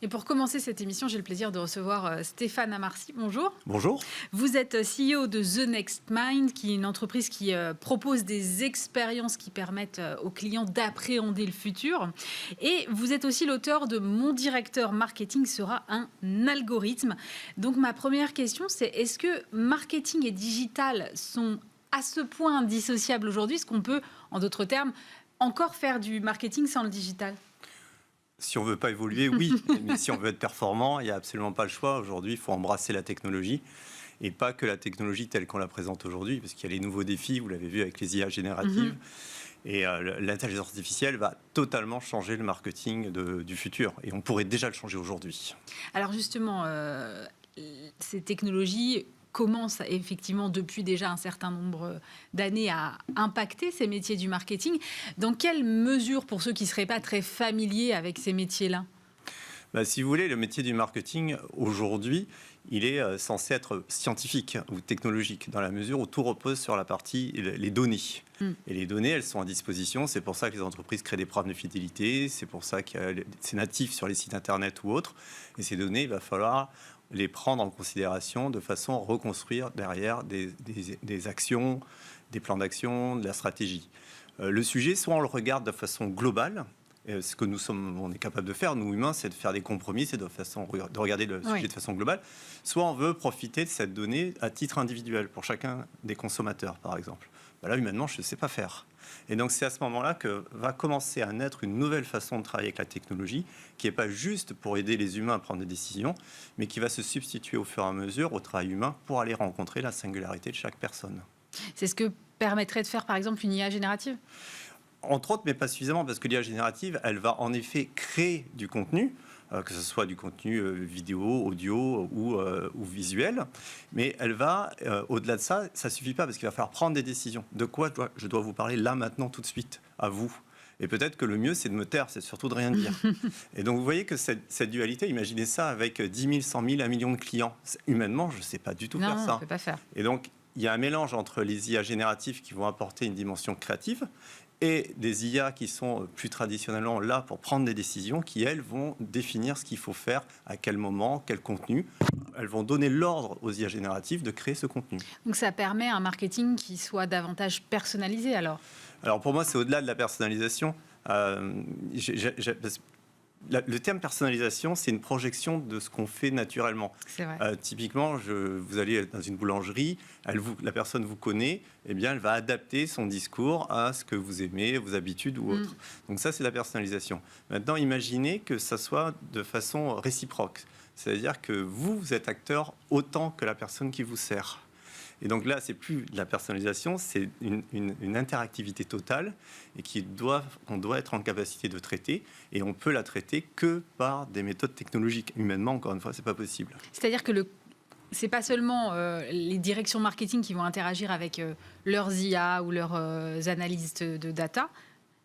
Et pour commencer cette émission, j'ai le plaisir de recevoir Stéphane Amarcy. Bonjour. Bonjour. Vous êtes CEO de The Next Mind, qui est une entreprise qui propose des expériences qui permettent aux clients d'appréhender le futur. Et vous êtes aussi l'auteur de Mon directeur marketing sera un algorithme. Donc ma première question, c'est est-ce que marketing et digital sont à ce point indissociables aujourd'hui? Est-ce qu'on peut, en d'autres termes, encore faire du marketing sans le digital? Si on ne veut pas évoluer, oui. Mais si on veut être performant, il n'y a absolument pas le choix. Aujourd'hui, il faut embrasser la technologie. Et pas que la technologie telle qu'on la présente aujourd'hui, parce qu'il y a les nouveaux défis, vous l'avez vu avec les IA génératives. Et l'intelligence artificielle va totalement changer le marketing du futur. Et on pourrait déjà le changer aujourd'hui. Alors justement, ces technologies commencent effectivement depuis déjà un certain nombre d'années à impacter ces métiers du marketing. Dans quelle mesure, pour ceux qui ne seraient pas très familiers avec ces métiers-là? Si vous voulez, le métier du marketing, aujourd'hui, il est censé être scientifique ou technologique, dans la mesure où tout repose sur la partie, les données. Et les données, elles sont à disposition. C'est pour ça que les entreprises créent des programmes de fidélité. C'est pour ça que c'est natif sur les sites Internet ou autres. Et ces données, il va falloir les prendre en considération de façon à reconstruire derrière des actions, des plans d'action, de la stratégie. Le sujet, soit on le regarde de façon globale. Ce que on est capable de faire, nous humains, c'est de faire des compromis, c'est de regarder le sujet de façon globale. Soit on veut profiter de cette donnée à titre individuel, pour chacun des consommateurs, par exemple. Là, humainement, je ne sais pas faire. Et donc, c'est à ce moment-là que va commencer à naître une nouvelle façon de travailler avec la technologie, qui n'est pas juste pour aider les humains à prendre des décisions, mais qui va se substituer au fur et à mesure au travail humain pour aller rencontrer la singularité de chaque personne. C'est ce que permettrait de faire, par exemple, une IA générative? Entre autres, mais pas suffisamment, parce que l'IA générative, elle va en effet créer du contenu, que ce soit du contenu vidéo, audio ou visuel, mais elle va, au-delà de ça, ça ne suffit pas, parce qu'il va falloir prendre des décisions. De quoi je dois vous parler là, maintenant, tout de suite, à vous? Et peut-être que le mieux, c'est de me taire, c'est surtout de rien dire. Et donc, vous voyez que cette dualité, imaginez ça avec 10 000, 100 000, 1 million de clients. Humainement, je ne sais pas du tout faire ça. Non, on ne peut pas faire. Et donc, il y a un mélange entre les IA génératives qui vont apporter une dimension créative et des IA qui sont plus traditionnellement là pour prendre des décisions, qui, elles, vont définir ce qu'il faut faire, à quel moment, quel contenu. Elles vont donner l'ordre aux IA génératives de créer ce contenu. Donc ça permet un marketing qui soit davantage personnalisé, alors? Alors pour moi, c'est au-delà de la personnalisation. Le terme personnalisation, c'est une projection de ce qu'on fait naturellement. C'est vrai. Typiquement, vous allez dans une boulangerie, la personne vous connaît, eh bien, elle va adapter son discours à ce que vous aimez, vos habitudes ou autres. Donc ça, c'est la personnalisation. Maintenant, imaginez que ça soit de façon réciproque. C'est-à-dire que vous êtes acteur autant que la personne qui vous sert. Et donc là, c'est plus de la personnalisation, c'est une interactivité totale et qu'on doit être en capacité de traiter. Et on peut la traiter que par des méthodes technologiques. Humainement, encore une fois, c'est pas possible. C'est-à-dire que c'est pas seulement les directions marketing qui vont interagir avec leurs IA ou leurs analystes de data,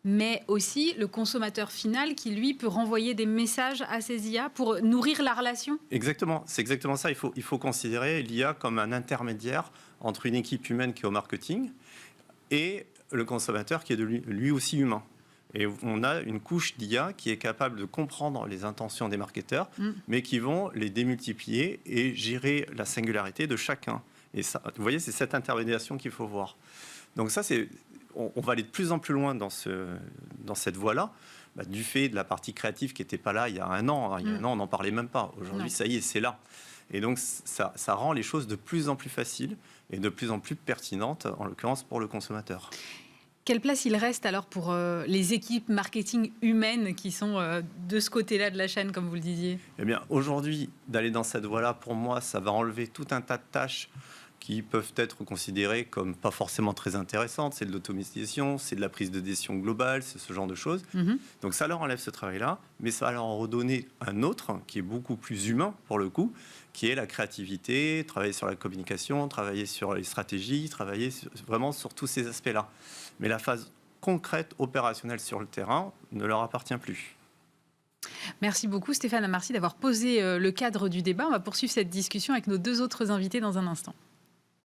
mais aussi le consommateur final qui, lui, peut renvoyer des messages à ces IA pour nourrir la relation? Exactement, c'est exactement ça. Il faut considérer l'IA comme un intermédiaire entre une équipe humaine qui est au marketing et le consommateur qui est lui aussi humain. Et on a une couche d'IA qui est capable de comprendre les intentions des marketeurs, mais qui vont les démultiplier et gérer la singularité de chacun. Et ça, vous voyez, c'est cette intermédiation qu'il faut voir. Donc ça, on va aller de plus en plus loin dans cette voie-là, du fait de la partie créative qui n'était pas là il y a un an. Il y a un an, on n'en parlait même pas. Aujourd'hui, ça y est, c'est là. Et donc, ça rend les choses de plus en plus faciles et de plus en plus pertinentes, en l'occurrence pour le consommateur. Quelle place il reste alors pour les équipes marketing humaines qui sont de ce côté-là de la chaîne, comme vous le disiez? Eh bien, aujourd'hui, d'aller dans cette voie-là, pour moi, ça va enlever tout un tas de tâches qui peuvent être considérées comme pas forcément très intéressantes. C'est de l'automatisation, c'est de la prise de décision globale, c'est ce genre de choses. Donc ça leur enlève ce travail-là, mais ça va leur en redonner un autre qui est beaucoup plus humain pour le coup, qui est la créativité, travailler sur la communication, travailler sur les stratégies, travailler vraiment sur tous ces aspects-là. Mais la phase concrète, opérationnelle sur le terrain ne leur appartient plus. Merci beaucoup Stéphane Amarcy d'avoir posé le cadre du débat. On va poursuivre cette discussion avec nos deux autres invités dans un instant.